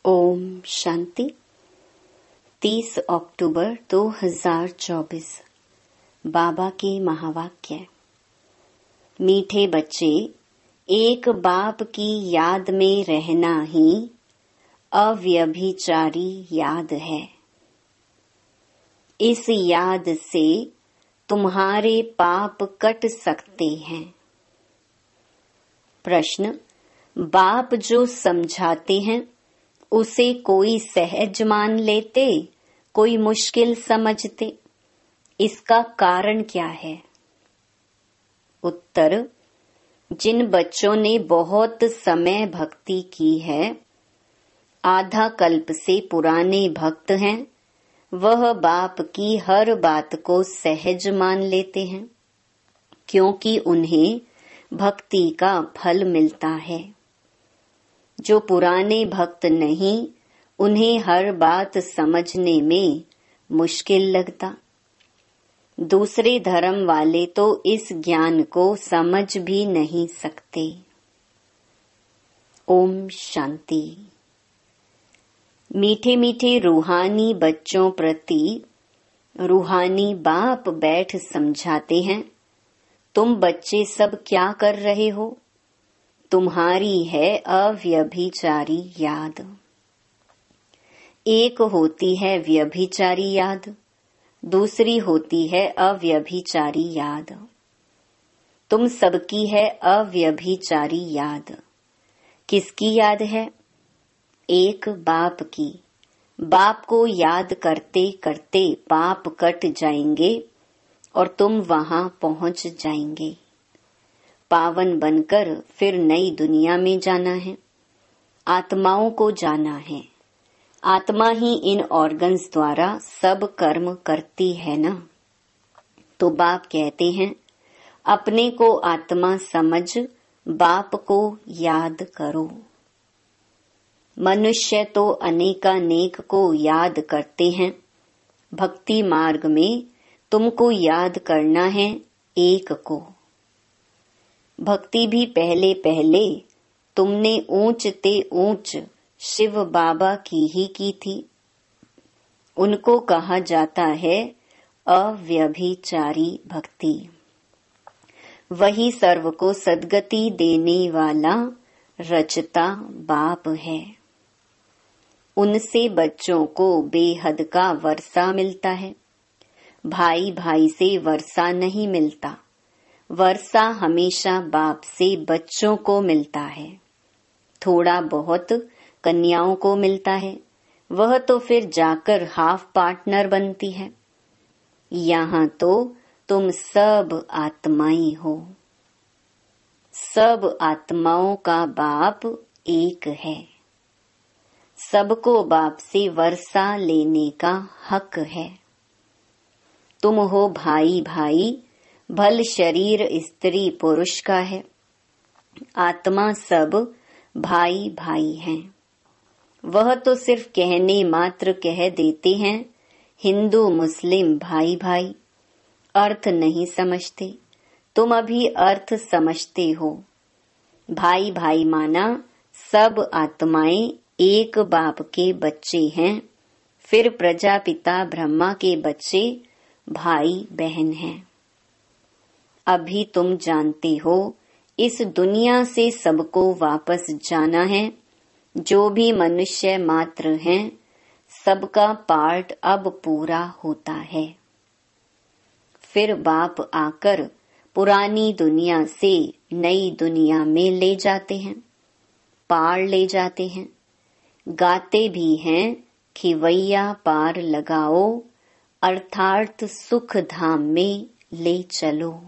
ओम शांति। 30 अक्टूबर 2024। बाबा के महावाक्य। मीठे बच्चे, एक बाप की याद में रहना ही अव्यभिचारी याद है। इस याद से तुम्हारे पाप कट सकते हैं। प्रश्न: बाप जो समझाते हैं उसे कोई सहज मान लेते, कोई मुश्किल समझते, इसका कारण क्या है? उत्तर: जिन बच्चों ने बहुत समय भक्ति की है, आधा कल्प से पुराने भक्त हैं, वह बाप की हर बात को सहज मान लेते हैं, क्योंकि उन्हें भक्ति का फल मिलता है। जो पुराने भक्त नहीं, उन्हें हर बात समझने में मुश्किल लगता। दूसरे धर्म वाले तो इस ज्ञान को समझ भी नहीं सकते। ओम शांति। मीठे मीठे रूहानी बच्चों प्रति रूहानी बाप बैठ समझाते हैं, तुम बच्चे सब क्या कर रहे हो? तुम्हारी है अव्यभिचारी याद। एक होती है व्यभिचारी याद, दूसरी होती है अव्यभिचारी याद। तुम सबकी है अव्यभिचारी याद। किसकी याद है? एक बाप की। बाप को याद करते करते पाप कट जाएंगे और तुम वहां पहुंच जाएंगे। पावन बनकर फिर नई दुनिया में जाना है। आत्माओं को जाना है। आत्मा ही इन ऑर्गन्स द्वारा सब कर्म करती है ना। तो बाप कहते हैं, अपने को आत्मा समझ बाप को याद करो। मनुष्य तो अनेकानेक को याद करते हैं। भक्ति मार्ग में तुमको याद करना है एक को। भक्ति भी पहले पहले तुमने ऊंचते ऊंच शिव बाबा की ही की थी। उनको कहा जाता है अव्यभिचारी भक्ति। वही सर्व को सद्गति देने वाला रचता बाप है। उनसे बच्चों को बेहद का वर्षा मिलता है। भाई भाई से वर्षा नहीं मिलता। वर्षा हमेशा बाप से बच्चों को मिलता है। थोड़ा बहुत कन्याओं को मिलता है, वह तो फिर जाकर हाफ पार्टनर बनती है। यहाँ तो तुम सब आत्माएं हो। सब आत्माओं का बाप एक है। सबको बाप से वर्षा लेने का हक है। तुम हो भाई भाई, भल शरीर स्त्री पुरुष का है। आत्मा सब भाई भाई हैं। वह तो सिर्फ कहने मात्र कह देते हैं, हिंदू मुस्लिम भाई भाई, अर्थ नहीं समझते। तुम अभी अर्थ समझते हो। भाई भाई माना सब आत्माएं एक बाप के बच्चे हैं। फिर प्रजापिता ब्रह्मा के बच्चे भाई बहन हैं। अभी तुम जानते हो, इस दुनिया से सबको वापस जाना है। जो भी मनुष्य मात्र हैं, सबका पार्ट अब पूरा होता है। फिर बाप आकर पुरानी दुनिया से नई दुनिया में ले जाते हैं, पार ले जाते हैं। गाते भी हैं, खिवैया पार लगाओ, अर्थात सुख धाम में ले चलो।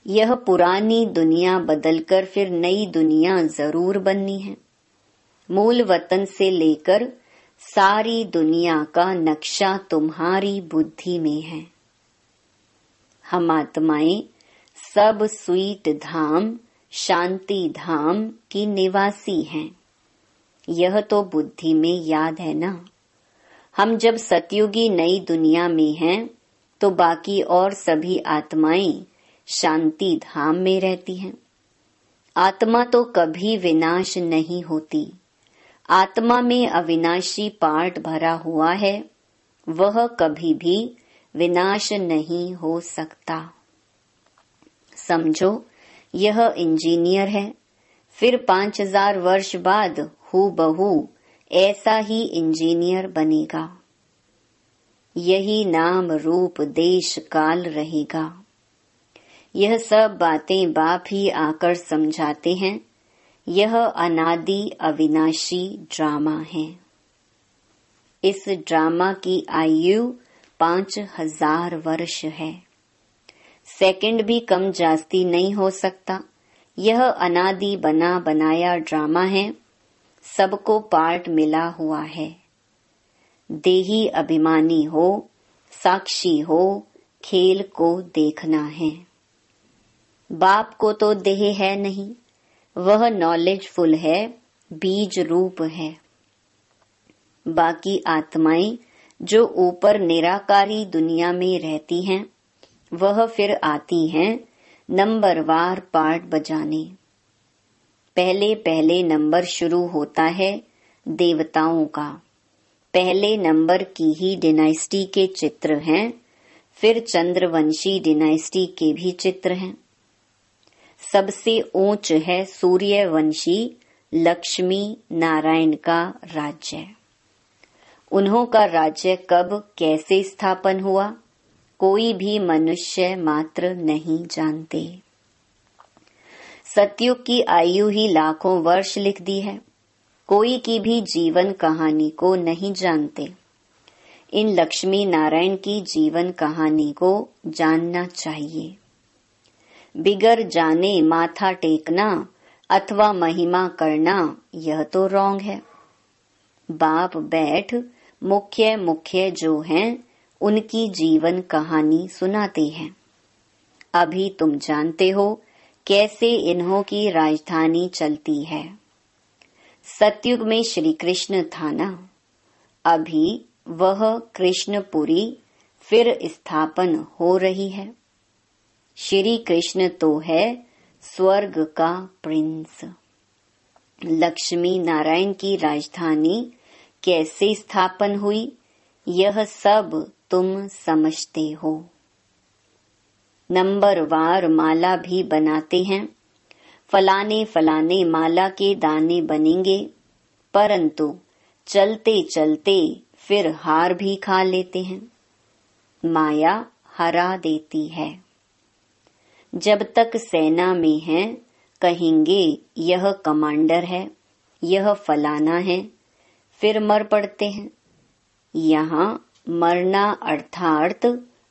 यह पुरानी दुनिया बदलकर फिर नई दुनिया जरूर बननी है। मूल वतन से लेकर सारी दुनिया का नक्शा तुम्हारी बुद्धि में है। हम आत्माएं सब स्वीट धाम, शांति धाम की निवासी हैं। यह तो बुद्धि में याद है ना। हम जब सतयुगी नई दुनिया में हैं, तो बाकी और सभी आत्माएं शांति धाम में रहती हैं। आत्मा तो कभी विनाश नहीं होती। आत्मा में अविनाशी पार्ट भरा हुआ है, वह कभी भी विनाश नहीं हो सकता। समझो, यह इंजीनियर है, फिर 5000 वर्ष बाद हूबहू ऐसा ही इंजीनियर बनेगा। यही नाम रूप देश काल रहेगा। यह सब बातें बाप ही आकर समझाते हैं। यह अनादि अविनाशी ड्रामा है। इस ड्रामा की आयु 5000 वर्ष है। सेकंड भी कम जास्ती नहीं हो सकता। यह अनादि बना बनाया ड्रामा है। सबको पार्ट मिला हुआ है। देही अभिमानी हो, साक्षी हो, खेल को देखना है। बाप को तो देह है नहीं, वह नॉलेजफुल है, बीज रूप है। बाकी आत्माएं जो ऊपर निराकारी दुनिया में रहती हैं, वह फिर आती हैं नंबरवार पार्ट बजाने। पहले पहले नंबर शुरू होता है देवताओं का। पहले नंबर की ही डिनाइस्टी के चित्र हैं, फिर चंद्रवंशी डिनाइस्टी के भी चित्र हैं। सबसे ऊंच है सूर्यवंशी लक्ष्मी नारायण का राज्य। उन्हों का राज्य कब कैसे स्थापन हुआ, कोई भी मनुष्य मात्र नहीं जानते। सतयुग की आयु ही लाखों वर्ष लिख दी है। कोई की भी जीवन कहानी को नहीं जानते। इन लक्ष्मी नारायण की जीवन कहानी को जानना चाहिए। बिगर जाने माथा टेकना अथवा महिमा करना, यह तो रॉन्ग है। बाप बैठ मुख्य मुख्य जो हैं, उनकी जीवन कहानी सुनाते हैं। अभी तुम जानते हो कैसे इन्हों की राजधानी चलती है। सतयुग में श्री कृष्ण था ना, अभी वह कृष्णपुरी फिर स्थापन हो रही है। श्री कृष्ण तो है स्वर्ग का प्रिंस। लक्ष्मी नारायण की राजधानी कैसे स्थापन हुई, यह सब तुम समझते हो। नंबरवार माला भी बनाते हैं। फलाने फलाने माला के दाने बनेंगे, परंतु चलते चलते फिर हार भी खा लेते हैं। माया हरा देती है। जब तक सेना में हैं, कहेंगे यह कमांडर है, यह फलाना है, फिर मर पड़ते हैं। यहाँ मरना अर्थात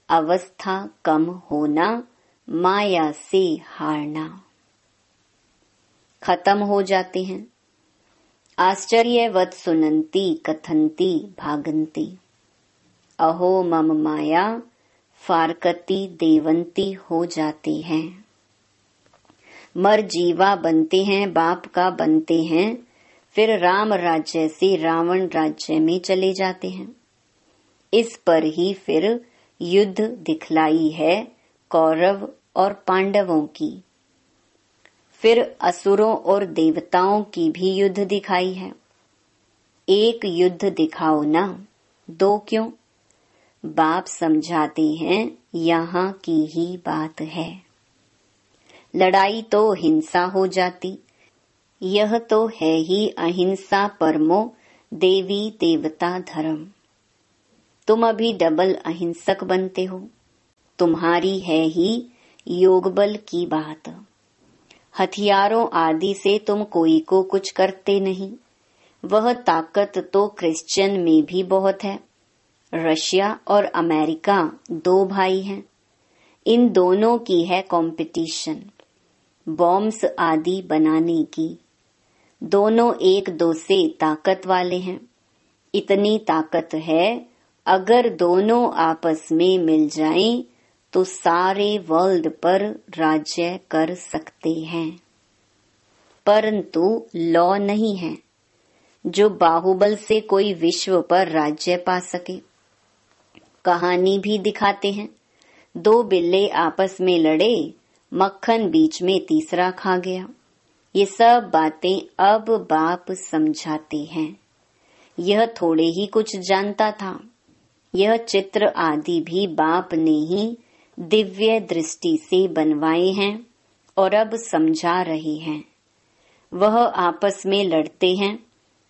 अवस्था कम होना, माया से हारना। खत्म हो जाते हैं। आश्चर्यवत् सुनंती कथंती भागंती, अहो मम माया फारकती देवंती हो जाती हैं। मर जीवा बनते हैं, बाप का बनते हैं, फिर राम राज्य से रावण राज्य में चले जाते हैं। इस पर ही फिर युद्ध दिखलाई है कौरव और पांडवों की। फिर असुरों और देवताओं की भी युद्ध दिखाई है। एक युद्ध दिखाओ ना, दो क्यों? बाप समझाते हैं यहाँ की ही बात है। लड़ाई तो हिंसा हो जाती, यह तो है ही अहिंसा परमो देवी देवता धर्म। तुम अभी डबल अहिंसक बनते हो। तुम्हारी है ही योग बल की बात। हथियारों आदि से तुम कोई को कुछ करते नहीं। वह ताकत तो क्रिश्चियन में भी बहुत है। रशिया और अमेरिका दो भाई हैं। इन दोनों की है कंपटीशन बॉम्ब्स आदि बनाने की। दोनों एक दो से ताकत वाले हैं। इतनी ताकत है, अगर दोनों आपस में मिल जाएं तो सारे वर्ल्ड पर राज्य कर सकते हैं। परंतु लॉ नहीं है जो बाहुबल से कोई विश्व पर राज्य पा सके। कहानी भी दिखाते हैं, दो बिल्ले आपस में लड़े, मक्खन बीच में तीसरा खा गया। ये सब बातें अब बाप समझाते हैं। यह थोड़े ही कुछ जानता था। यह चित्र आदि भी बाप ने ही दिव्य दृष्टि से बनवाए हैं और अब समझा रहे हैं। वह आपस में लड़ते हैं।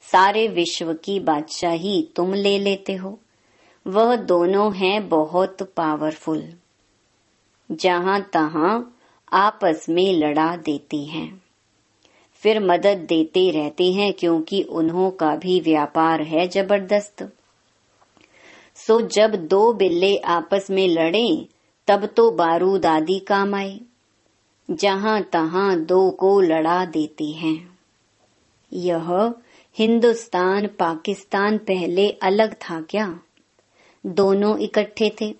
सारे विश्व की बादशाही तुम ले लेते हो। वह दोनों हैं बहुत पावरफुल। जहां तहां आपस में लड़ा देते हैं, फिर मदद देते रहते हैं, क्योंकि उन्हों का भी व्यापार है जबरदस्त। सो जब दो बिल्ले आपस में लड़ें, तब तो बारूद आदि काम आए। जहां तहां दो को लड़ा देते हैं। यह हिंदुस्तान पाकिस्तान पहले अलग था क्या? दोनों इकट्ठे थे।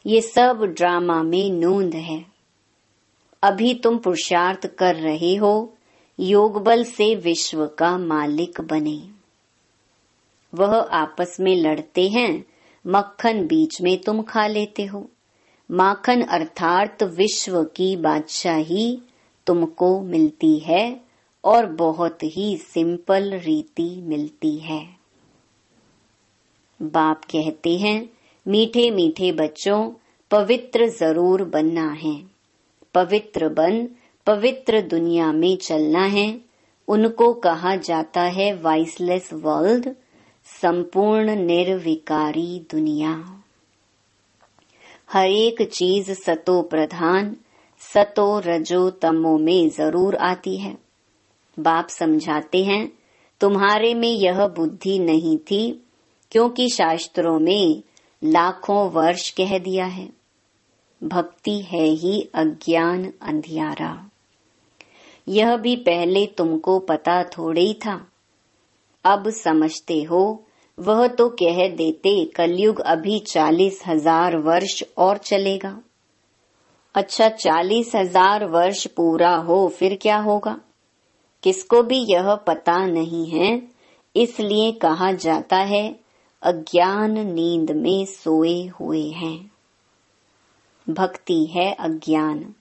ये सब ड्रामा में नोंद है। अभी तुम पुरुषार्थ कर रहे हो योग बल से विश्व का मालिक बने। वह आपस में लड़ते हैं, मक्खन बीच में तुम खा लेते हो। माखन अर्थात विश्व की बादशाही तुमको मिलती है और बहुत ही सिंपल रीति मिलती है। बाप कहते हैं, मीठे मीठे बच्चों, पवित्र जरूर बनना है। पवित्र बन पवित्र दुनिया में चलना है। उनको कहा जाता है वाइसलेस वर्ल्ड, संपूर्ण निर्विकारी दुनिया। हर एक चीज सतो प्रधान, सतो रजो तमो में जरूर आती है। बाप समझाते हैं, तुम्हारे में यह बुद्धि नहीं थी, क्योंकि शास्त्रों में लाखों वर्ष कह दिया है। भक्ति है ही अज्ञान अंधियारा। यह भी पहले तुमको पता थोड़े ही था। अब समझते हो। वह तो कह देते कलयुग अभी 40,000 वर्ष और चलेगा। अच्छा, 40,000 वर्ष पूरा हो फिर क्या होगा? किसको भी यह पता नहीं है। इसलिए कहा जाता है अज्ञान नींद में सोए हुए हैं। भक्ति है अज्ञान।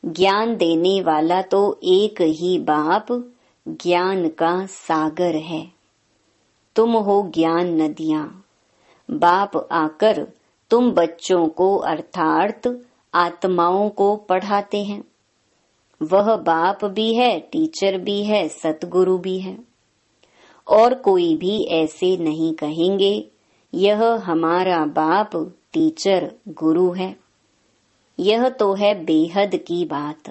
ज्ञान देने वाला तो एक ही बाप ज्ञान का सागर है। तुम हो ज्ञान नदियां। बाप आकर तुम बच्चों को अर्थात आत्माओं को पढ़ाते हैं। वह बाप भी है, टीचर भी है, सतगुरु भी है। और कोई भी ऐसे नहीं कहेंगे यह हमारा बाप टीचर गुरु है। यह तो है बेहद की बात।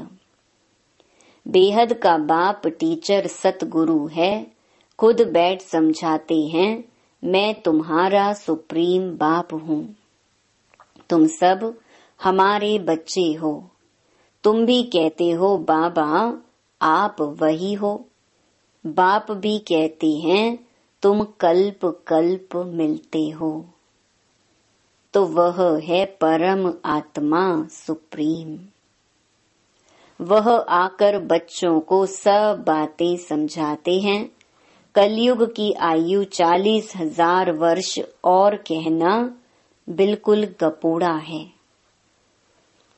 बेहद का बाप टीचर सतगुरु है। खुद बैठ समझाते हैं, मैं तुम्हारा सुप्रीम बाप हूँ। तुम सब हमारे बच्चे हो। तुम भी कहते हो बाबा आप वही हो। बाप भी कहते हैं तुम कल्प कल्प मिलते हो। तो वह है परम आत्मा सुप्रीम। वह आकर बच्चों को सब बातें समझाते हैं। कलयुग की आयु 40,000 वर्ष और कहना बिल्कुल गपोड़ा है।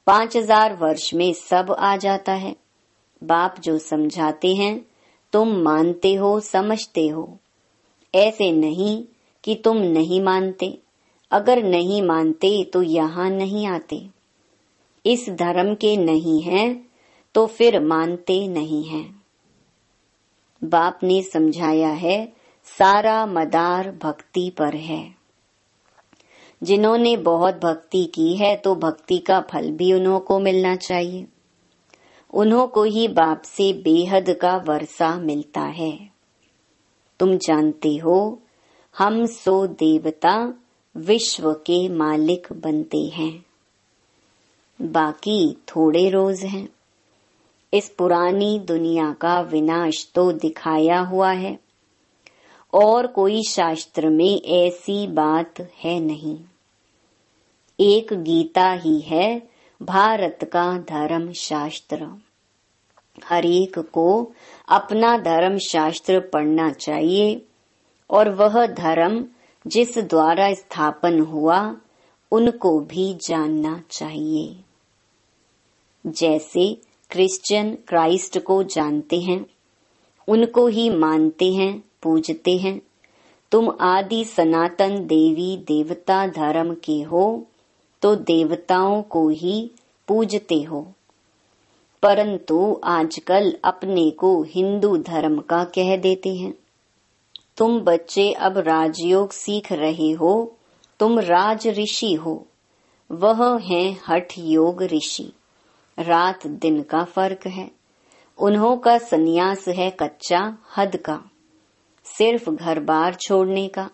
5,000 वर्ष में सब आ जाता है। बाप जो समझाते हैं तुम मानते हो, समझते हो। ऐसे नहीं कि तुम नहीं मानते। अगर नहीं मानते तो यहाँ नहीं आते। इस धर्म के नहीं हैं तो फिर मानते नहीं हैं। बाप ने समझाया है सारा मदार भक्ति पर है। जिन्होंने बहुत भक्ति की है तो भक्ति का फल भी उन्हों को मिलना चाहिए। उन्हों को ही बाप से बेहद का वर्षा मिलता है। तुम जानते हो हम सो देवता विश्व के मालिक बनते हैं। बाकी थोड़े रोज हैं। इस पुरानी दुनिया का विनाश तो दिखाया हुआ है और कोई शास्त्र में ऐसी बात है नहीं। एक गीता ही है भारत का धर्म शास्त्र। हर एक को अपना धर्म शास्त्र पढ़ना चाहिए और वह धर्म जिस द्वारा स्थापन हुआ उनको भी जानना चाहिए। जैसे क्रिश्चियन क्राइस्ट को जानते हैं, उनको ही मानते हैं, पूजते हैं। तुम आदि सनातन देवी देवता धर्म के हो तो देवताओं को ही पूजते हो, परंतु आजकल अपने को हिंदू धर्म का कह देते हैं। तुम बच्चे अब राजयोग सीख रहे हो, तुम राज ऋषि हो, वह हैं हठ योग ऋषि। रात दिन का फर्क है। उन्हों का सन्यास है कच्चा हद का, सिर्फ घर बार छोड़ने का।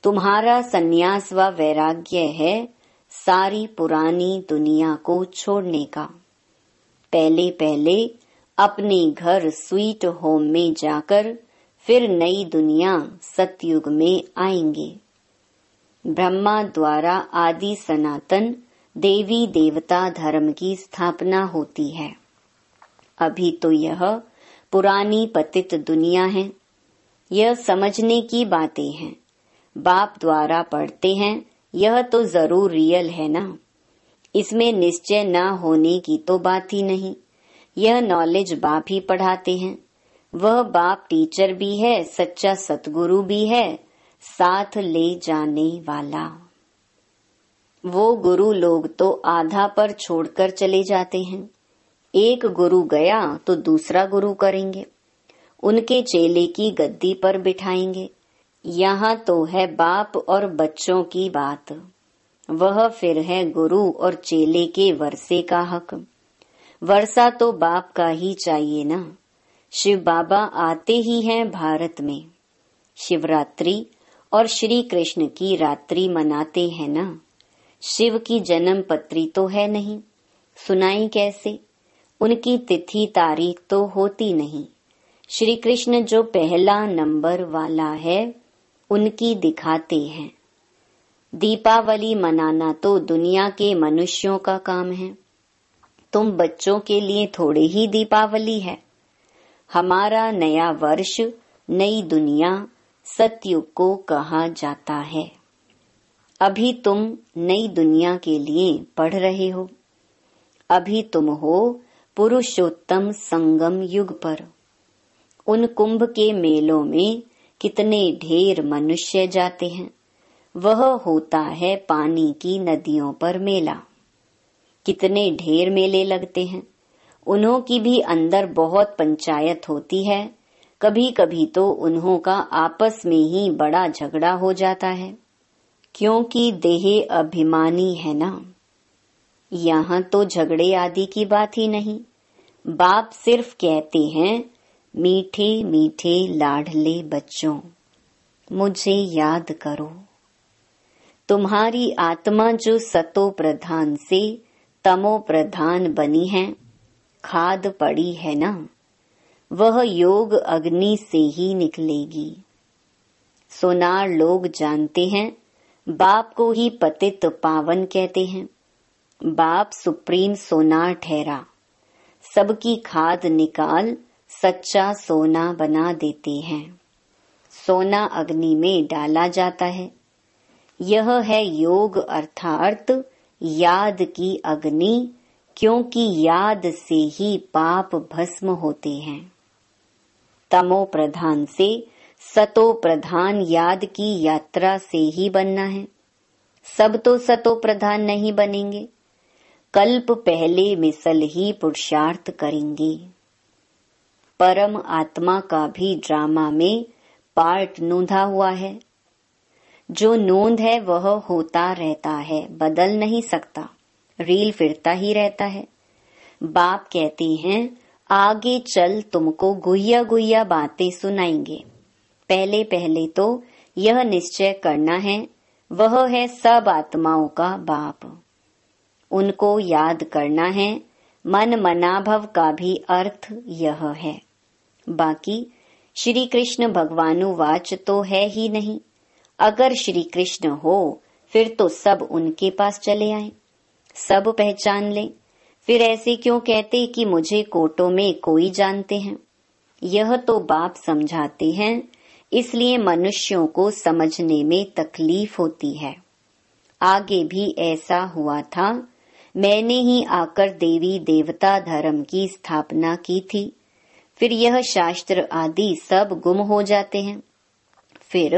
तुम्हारा सन्यास व वैराग्य है सारी पुरानी दुनिया को छोड़ने का। पहले पहले अपने घर स्वीट होम में जाकर फिर नई दुनिया सतयुग में आएंगे। ब्रह्मा द्वारा आदि सनातन देवी देवता धर्म की स्थापना होती है। अभी तो यह पुरानी पतित दुनिया है। यह समझने की बातें हैं। बाप द्वारा पढ़ते हैं, यह तो जरूर रियल है ना। इसमें निश्चय न होने की तो बात ही नहीं। यह नॉलेज बाप ही पढ़ाते हैं। वह बाप टीचर भी है, सच्चा सतगुरु भी है, साथ ले जाने वाला। वो गुरु लोग तो आधा पर छोड़कर चले जाते हैं। एक गुरु गया तो दूसरा गुरु करेंगे, उनके चेले की गद्दी पर बिठाएंगे। यहाँ तो है बाप और बच्चों की बात। वह फिर है गुरु और चेले के वर्षे का हक। वर्षा तो बाप का ही चाहिए ना। शिव बाबा आते ही हैं भारत में। शिवरात्रि और श्री कृष्ण की रात्रि मनाते हैं ना। शिव की जन्म पत्री तो है नहीं, सुनाई कैसे? उनकी तिथि तारीख तो होती नहीं। श्री कृष्ण जो पहला नंबर वाला है, उनकी दिखाते हैं। दीपावली मनाना तो दुनिया के मनुष्यों का काम है। तुम बच्चों के लिए थोड़े ही दीपावली है। हमारा नया वर्ष, नई दुनिया, सतयुग को कहा जाता है। अभी तुम नई दुनिया के लिए पढ़ रहे हो। अभी तुम हो पुरुषोत्तम संगम युग पर। उन कुंभ के मेलों में कितने ढेर मनुष्य जाते हैं। वह होता है पानी की नदियों पर मेला। कितने ढेर मेले लगते हैं। उन्हों की भी अंदर बहुत पंचायत होती है। कभी कभी तो उन्हों का आपस में ही बड़ा झगड़ा हो जाता है, क्योंकि देह अभिमानी है ना। यहाँ तो झगड़े आदि की बात ही नहीं। बाप सिर्फ कहते हैं, मीठे मीठे लाडले बच्चों, मुझे याद करो। तुम्हारी आत्मा जो सतो प्रधान से तमो प्रधान बनी है, खाद पड़ी है ना, वह योग अग्नि से ही निकलेगी। सोनार लोग जानते हैं, बाप को ही पतित पावन कहते हैं। बाप सुप्रीम सोनार ठहरा, सबकी खाद निकाल सच्चा सोना बना देते हैं। सोना अग्नि में डाला जाता है। यह है योग अर्थात याद की अग्नि, क्योंकि याद से ही पाप भस्म होते हैं। तमो प्रधान से सतो प्रधान याद की यात्रा से ही बनना है। सब तो सतो प्रधान नहीं बनेंगे। कल्प पहले मिसल ही पुरुषार्थ करेंगे। परम आत्मा का भी ड्रामा में पार्ट नोंधा हुआ है। जो नोंद है वह होता रहता है, बदल नहीं सकता। रील फिरता ही रहता है। बाप कहते हैं, आगे चल तुमको गुहिया गुहिया बातें सुनाएंगे। पहले पहले तो यह निश्चय करना है, वह है सब आत्माओं का बाप। उनको याद करना है। मन मनाभव का भी अर्थ यह है। बाकी श्री कृष्ण भगवानुवाच तो है ही नहीं। अगर श्री कृष्ण हो फिर तो सब उनके पास चले आए, सब पहचान ले। फिर ऐसे क्यों कहते कि मुझे कोटों में कोई जानते हैं? यह तो बाप समझाते हैं, इसलिए मनुष्यों को समझने में तकलीफ होती है। आगे भी ऐसा हुआ था। मैंने ही आकर देवी देवता धर्म की स्थापना की थी। फिर यह शास्त्र आदि सब गुम हो जाते हैं। फिर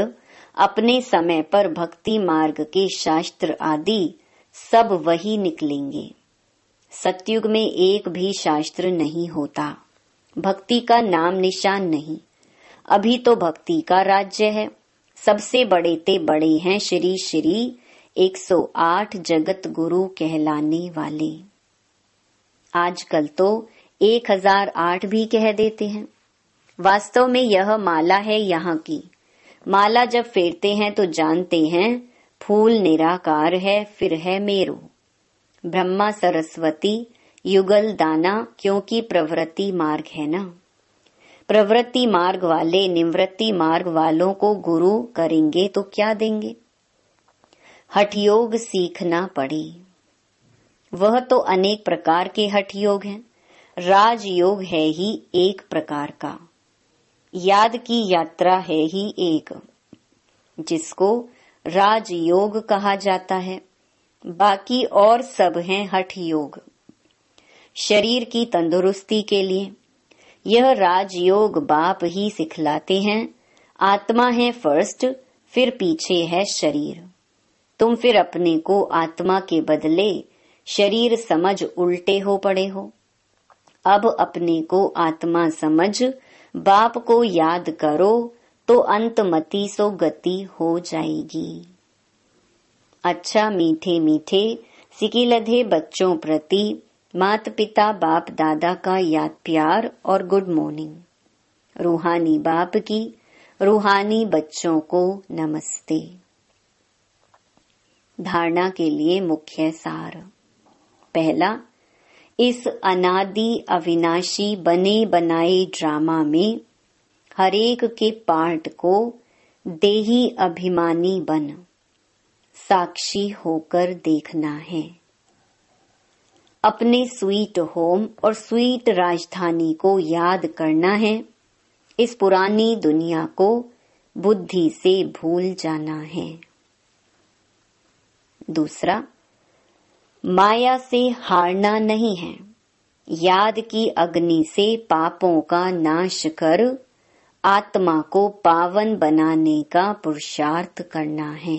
अपने समय पर भक्ति मार्ग के शास्त्र आदि सब वही निकलेंगे। सतयुग में एक भी शास्त्र नहीं होता, भक्ति का नाम निशान नहीं। अभी तो भक्ति का राज्य है। सबसे बड़े ते बड़े हैं श्री श्री 108 जगत गुरु कहलाने वाले। आजकल तो 1008 भी कह देते हैं। वास्तव में यह माला है यहाँ की। माला जब फेरते हैं तो जानते हैं फूल निराकार है, फिर है मेरू। ब्रह्मा सरस्वती युगल दाना, क्योंकि प्रवृत्ति मार्ग है ना। प्रवृत्ति मार्ग वाले निवृत्ति मार्ग वालों को गुरु करेंगे तो क्या देंगे। हठ योग सीखना पड़े। वह तो अनेक प्रकार के हठ योग हैं। राजयोग है ही एक प्रकार का। याद की यात्रा है ही एक, जिसको राजयोग कहा जाता है। बाकी और सब हैं हठ योग। शरीर की तंदुरुस्ती के लिए यह राजयोग बाप ही सिखलाते हैं। आत्मा है फर्स्ट, फिर पीछे है शरीर। तुम फिर अपने को आत्मा के बदले शरीर समझ उल्टे हो पड़े हो। अब अपने को आत्मा समझ बाप को याद करो तो अंतमति सो गति हो जाएगी। अच्छा मीठे मीठे सिकिलधे बच्चों प्रति मात पिता बाप दादा का याद प्यार और गुड मॉर्निंग। रूहानी बाप की रूहानी बच्चों को नमस्ते। धारणा के लिए मुख्य सार। पहला, इस अनादि अविनाशी बने बनाए ड्रामा में हरेक के पार्ट को देही अभिमानी बन साक्षी होकर देखना है। अपने स्वीट होम और स्वीट राजधानी को याद करना है। इस पुरानी दुनिया को बुद्धि से भूल जाना है। दूसरा, माया से हारना नहीं है। याद की अग्नि से पापों का नाश कर आत्मा को पावन बनाने का पुरुषार्थ करना है।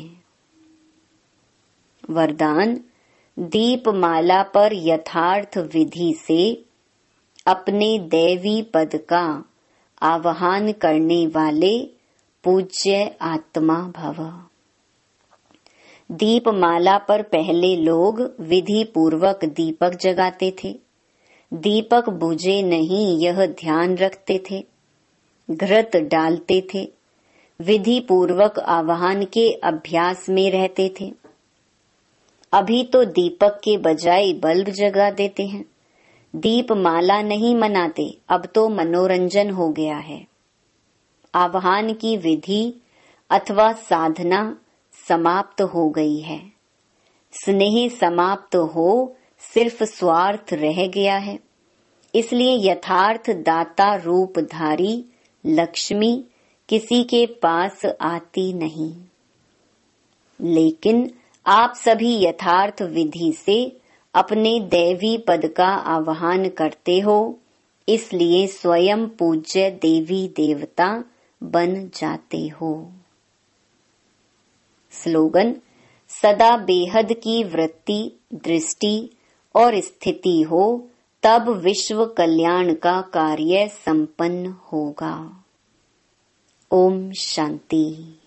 वरदान, दीपमाला पर यथार्थ विधि से अपने दैवी पद का आवाहन करने वाले पूज्य आत्मा भव। दीपमाला पर पहले लोग विधि पूर्वक दीपक जगाते थे। दीपक बुझे नहीं यह ध्यान रखते थे। घृत डालते थे। विधि पूर्वक आवाहन के अभ्यास में रहते थे। अभी तो दीपक के बजाय बल्ब जगा देते हैं। दीपमाला नहीं मनाते, अब तो मनोरंजन हो गया है। आवाहन की विधि अथवा साधना समाप्त हो गई है। स्नेह समाप्त हो सिर्फ स्वार्थ रह गया है। इसलिए यथार्थ दाता रूपधारी लक्ष्मी किसी के पास आती नहीं। लेकिन आप सभी यथार्थ विधि से अपने दैवी पद का आवाहन करते हो, इसलिए स्वयं पूज्य देवी देवता बन जाते हो। स्लोगन, सदा बेहद की वृत्ति, दृष्टि और स्थिति हो, तब विश्व कल्याण का कार्य संपन्न होगा। ओम शांति।